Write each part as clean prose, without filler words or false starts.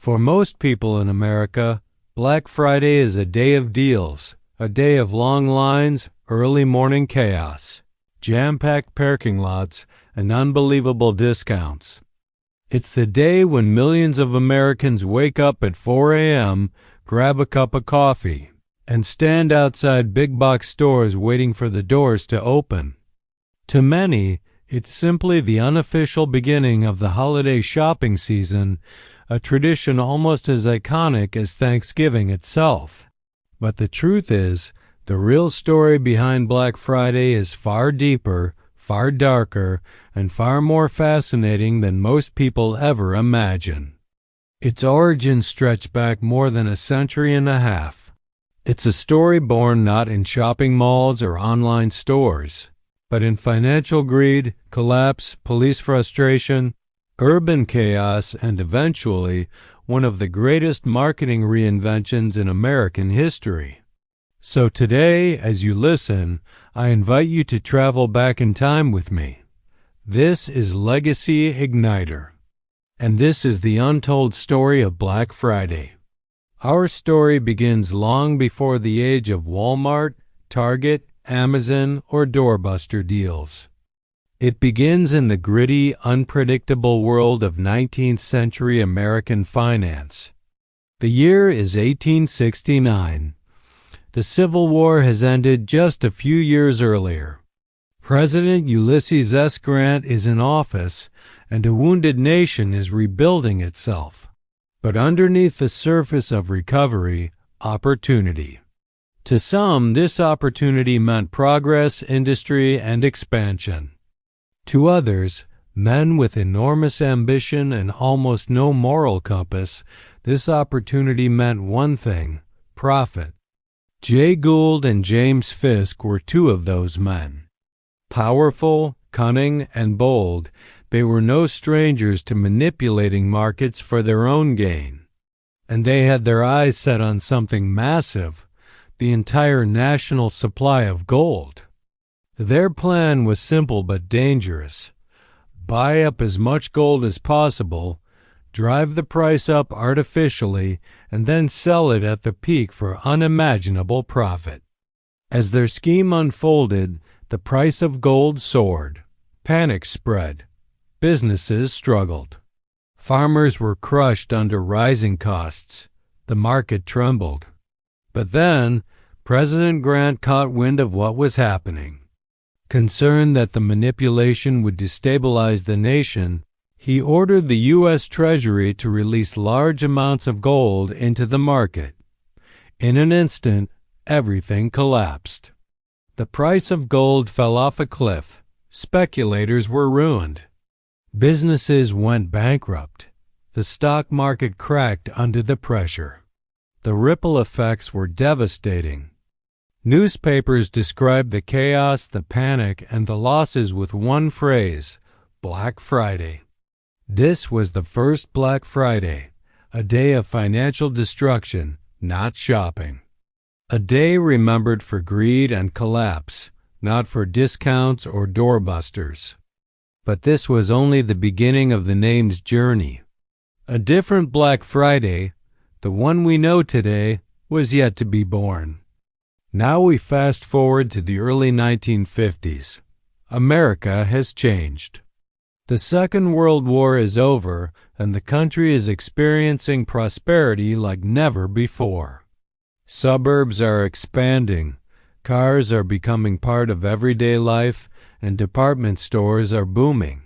For most people in America, Black Friday is a day of deals, a day of long lines, early morning chaos, jam-packed parking lots, and unbelievable discounts. It's the day when millions of Americans wake up at 4 a.m., grab a cup of coffee, and stand outside big-box stores waiting for the doors to open. To many, it's simply the unofficial beginning of the holiday shopping season, a tradition almost as iconic as Thanksgiving itself. But the truth is, the real story behind Black Friday is far deeper, far darker, and far more fascinating than most people ever imagine. Its origins stretch back more than a century and a half. It's a story born not in shopping malls or online stores, but in financial greed, collapse, police frustration, urban chaos, and eventually, one of the greatest marketing reinventions in American history. So today, as you listen, I invite you to travel back in time with me. This is Legacy Igniter, and this is the untold story of Black Friday. Our story begins long before the age of Walmart, Target, Amazon, or doorbuster deals. It begins in the gritty, unpredictable world of 19th century American finance. The year is 1869. The Civil War has ended just a few years earlier. President Ulysses S. Grant is in office, and a wounded nation is rebuilding itself. But underneath the surface of recovery, opportunity. To some, this opportunity meant progress, industry, and expansion. To others, men with enormous ambition and almost no moral compass, this opportunity meant one thing: profit. Jay Gould and James Fisk were two of those men. Powerful, cunning, and bold, they were no strangers to manipulating markets for their own gain. And they had their eyes set on something massive: the entire national supply of gold. Their plan was simple but dangerous. Buy up as much gold as possible, drive the price up artificially, and then sell it at the peak for unimaginable profit. As their scheme unfolded, the price of gold soared. Panic spread. Businesses struggled. Farmers were crushed under rising costs. The market trembled. But then, President Grant caught wind of what was happening. Concerned that the manipulation would destabilize the nation, he ordered the U.S. Treasury to release large amounts of gold into the market. In an instant, everything collapsed. The price of gold fell off a cliff. Speculators were ruined. Businesses went bankrupt. The stock market cracked under the pressure. The ripple effects were devastating. Newspapers described the chaos, the panic, and the losses with one phrase: Black Friday. This was the first Black Friday, a day of financial destruction, not shopping. A day remembered for greed and collapse, not for discounts or doorbusters. But this was only the beginning of the name's journey. A different Black Friday, the one we know today, was yet to be born. Now we fast forward to the early 1950s. America has changed. The Second World War is over, and the country is experiencing prosperity like never before. Suburbs are expanding, cars are becoming part of everyday life, and department stores are booming.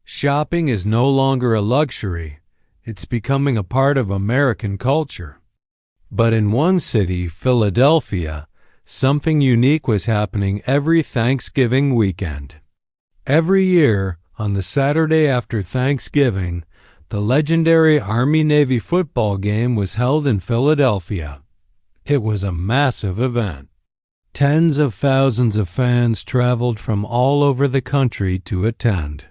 Shopping is no longer a luxury, it's becoming a part of American culture. But in one city, Philadelphia, something unique was happening every Thanksgiving weekend. Every year, on the Saturday after Thanksgiving, the legendary Army-Navy football game was held in Philadelphia. It was a massive event. Tens of thousands of fans traveled from all over the country to attend.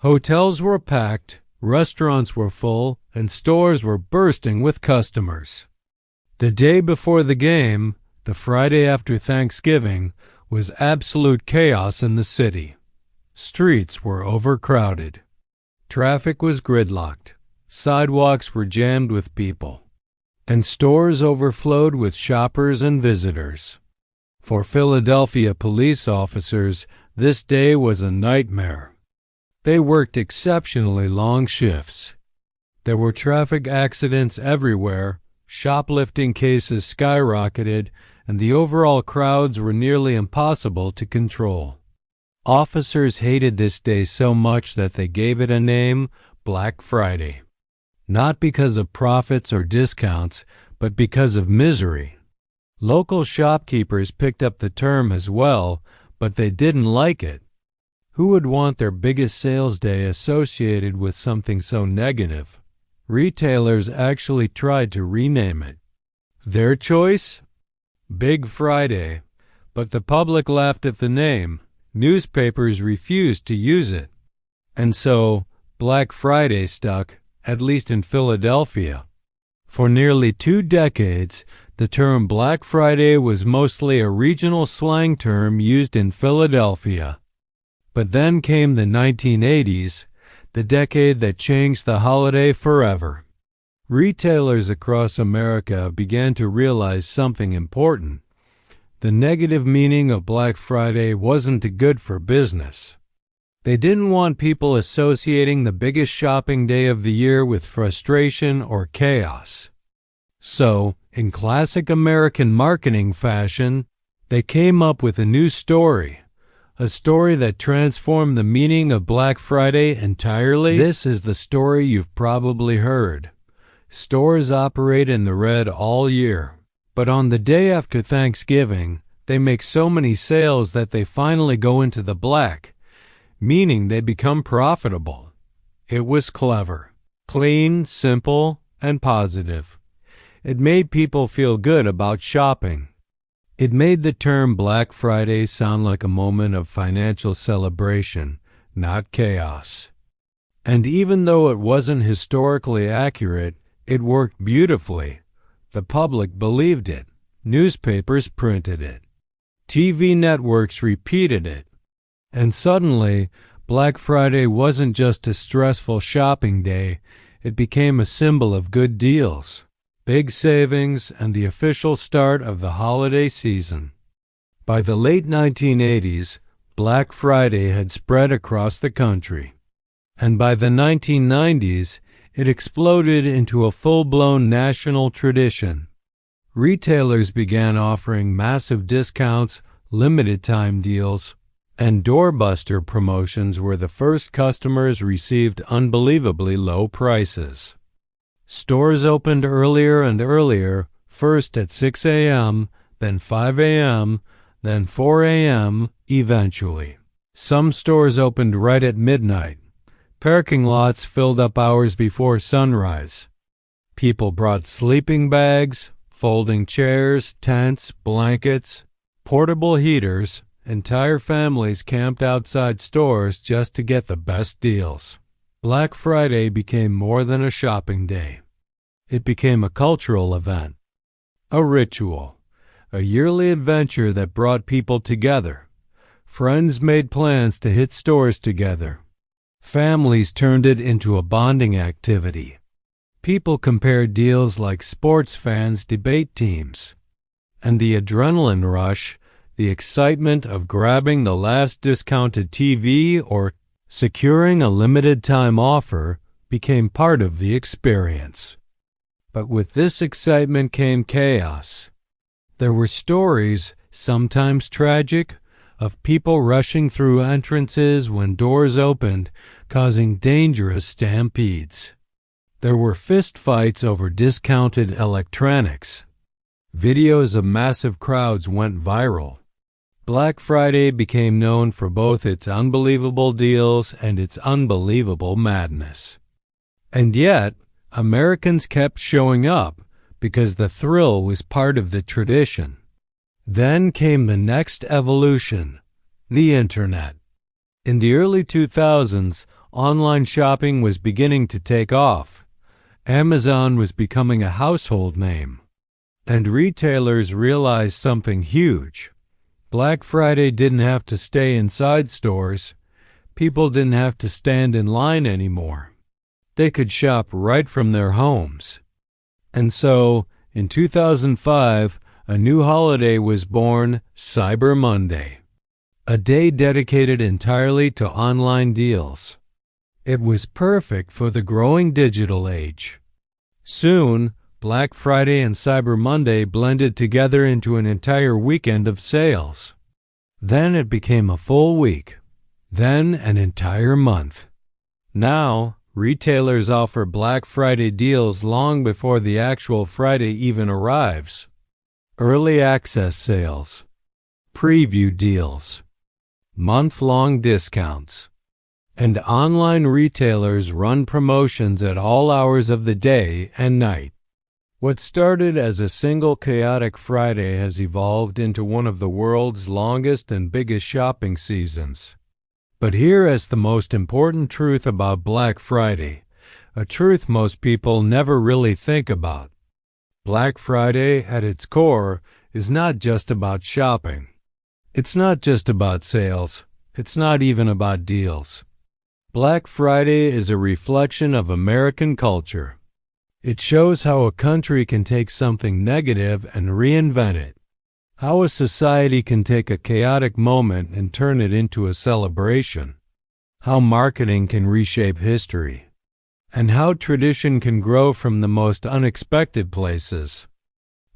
Hotels were packed, restaurants were full, and stores were bursting with customers. The day before the game, the Friday after Thanksgiving, was absolute chaos in the city. Streets were overcrowded. Traffic was gridlocked. Sidewalks were jammed with people, and stores overflowed with shoppers and visitors. For Philadelphia police officers, this day was a nightmare. They worked exceptionally long shifts. There were traffic accidents everywhere, shoplifting cases skyrocketed, and the overall crowds were nearly impossible to control. Officers hated this day so much that they gave it a name, Black Friday. Not because of profits or discounts, but because of misery. Local shopkeepers picked up the term as well, but they didn't like it. Who would want their biggest sales day associated with something so negative? Retailers actually tried to rename it. Their choice? Big Friday. But the public laughed at the name. Newspapers refused to use it. And so, Black Friday stuck, at least in Philadelphia. For nearly 2 decades, the term Black Friday was mostly a regional slang term used in Philadelphia. But then came the 1980s, the decade that changed the holiday forever. Retailers across America began to realize something important. The negative meaning of Black Friday wasn't good for business. They didn't want people associating the biggest shopping day of the year with frustration or chaos. So, in classic American marketing fashion, they came up with a new story, a story that transformed the meaning of Black Friday entirely. This is the story you've probably heard. Stores operate in the red all year. But on the day after Thanksgiving, they make so many sales that they finally go into the black, meaning they become profitable. It was clever, clean, simple, and positive. It made people feel good about shopping. It made the term Black Friday sound like a moment of financial celebration, not chaos. And even though it wasn't historically accurate, it worked beautifully. The public believed it. Newspapers printed it. TV networks repeated it. And suddenly, Black Friday wasn't just a stressful shopping day. It became a symbol of good deals, big savings, and the official start of the holiday season. By the late 1980s, Black Friday had spread across the country. And by the 1990s, it exploded into a full-blown national tradition. Retailers began offering massive discounts, limited-time deals, and doorbuster promotions where the first customers received unbelievably low prices. Stores opened earlier and earlier, first at 6 a.m., then 5 a.m., then 4 a.m., eventually. Some stores opened right at midnight. Parking lots filled up hours before sunrise. People brought sleeping bags, folding chairs, tents, blankets, portable heaters. Entire families camped outside stores just to get the best deals. Black Friday became more than a shopping day. It became a cultural event, a ritual, a yearly adventure that brought people together. Friends made plans to hit stores together. Families turned it into a bonding activity. People compared deals like sports fans debate teams. And the adrenaline rush, the excitement of grabbing the last discounted TV or securing a limited-time offer, became part of the experience. But with this excitement came chaos. There were stories, sometimes tragic, of people rushing through entrances when doors opened, causing dangerous stampedes. There were fistfights over discounted electronics. Videos of massive crowds went viral. Black Friday became known for both its unbelievable deals and its unbelievable madness. And yet, Americans kept showing up because the thrill was part of the tradition. Then came the next evolution, the Internet. In the early 2000s, online shopping was beginning to take off. Amazon was becoming a household name. And retailers realized something huge. Black Friday didn't have to stay inside stores. People didn't have to stand in line anymore. They could shop right from their homes. And so, in 2005, a new holiday was born, Cyber Monday, a day dedicated entirely to online deals. It was perfect for the growing digital age. Soon, Black Friday and Cyber Monday blended together into an entire weekend of sales. Then it became a full week. Then an entire month. Now, retailers offer Black Friday deals long before the actual Friday even arrives. Early access sales, preview deals, month-long discounts, and online retailers run promotions at all hours of the day and night. What started as a single chaotic Friday has evolved into one of the world's longest and biggest shopping seasons. But here is the most important truth about Black Friday, a truth most people never really think about. Black Friday, at its core, is not just about shopping. It's not just about sales. It's not even about deals. Black Friday is a reflection of American culture. It shows how a country can take something negative and reinvent it. How a society can take a chaotic moment and turn it into a celebration. How marketing can reshape history. And how tradition can grow from the most unexpected places.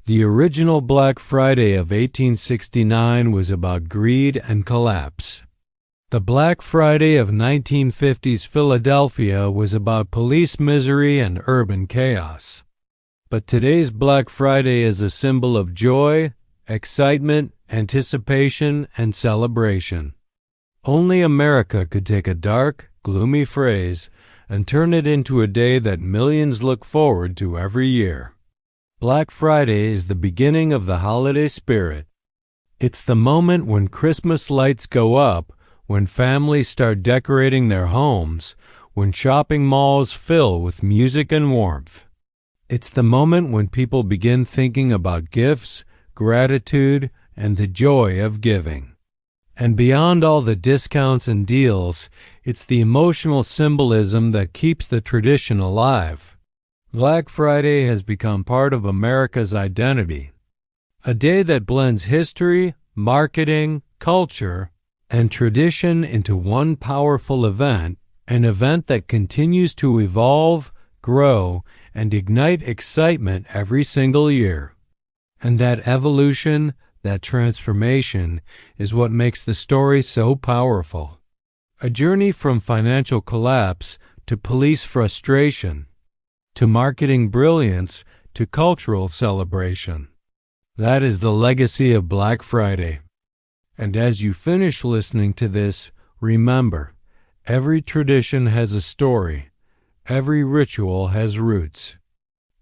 The original Black Friday of 1869 was about greed and collapse. The Black Friday of 1950s Philadelphia was about police misery and urban chaos. But today's Black Friday is a symbol of joy, excitement, anticipation, and celebration. Only America could take a dark, gloomy phrase and turn it into a day that millions look forward to every year. Black Friday is the beginning of the holiday spirit. It's the moment when Christmas lights go up, when families start decorating their homes, when shopping malls fill with music and warmth. It's the moment when people begin thinking about gifts, gratitude, and the joy of giving. And beyond all the discounts and deals, it's the emotional symbolism that keeps the tradition alive. Black Friday has become part of America's identity. A day that blends history, marketing, culture, and tradition into one powerful event, an event that continues to evolve, grow, and ignite excitement every single year. And that evolution, that transformation, is what makes the story so powerful. A journey from financial collapse to police frustration, to marketing brilliance, to cultural celebration. That is the legacy of Black Friday. And as you finish listening to this, remember, every tradition has a story. Every ritual has roots.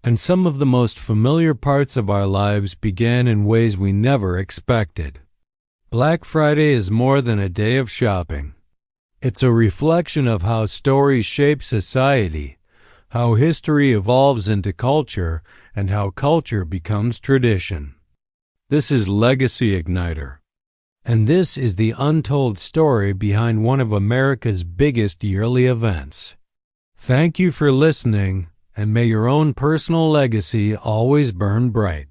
And some of the most familiar parts of our lives began in ways we never expected. Black Friday is more than a day of shopping. It's a reflection of how stories shape society, how history evolves into culture, and how culture becomes tradition. This is Legacy Igniter. And this is the untold story behind one of America's biggest yearly events. Thank you for listening, and may your own personal legacy always burn bright.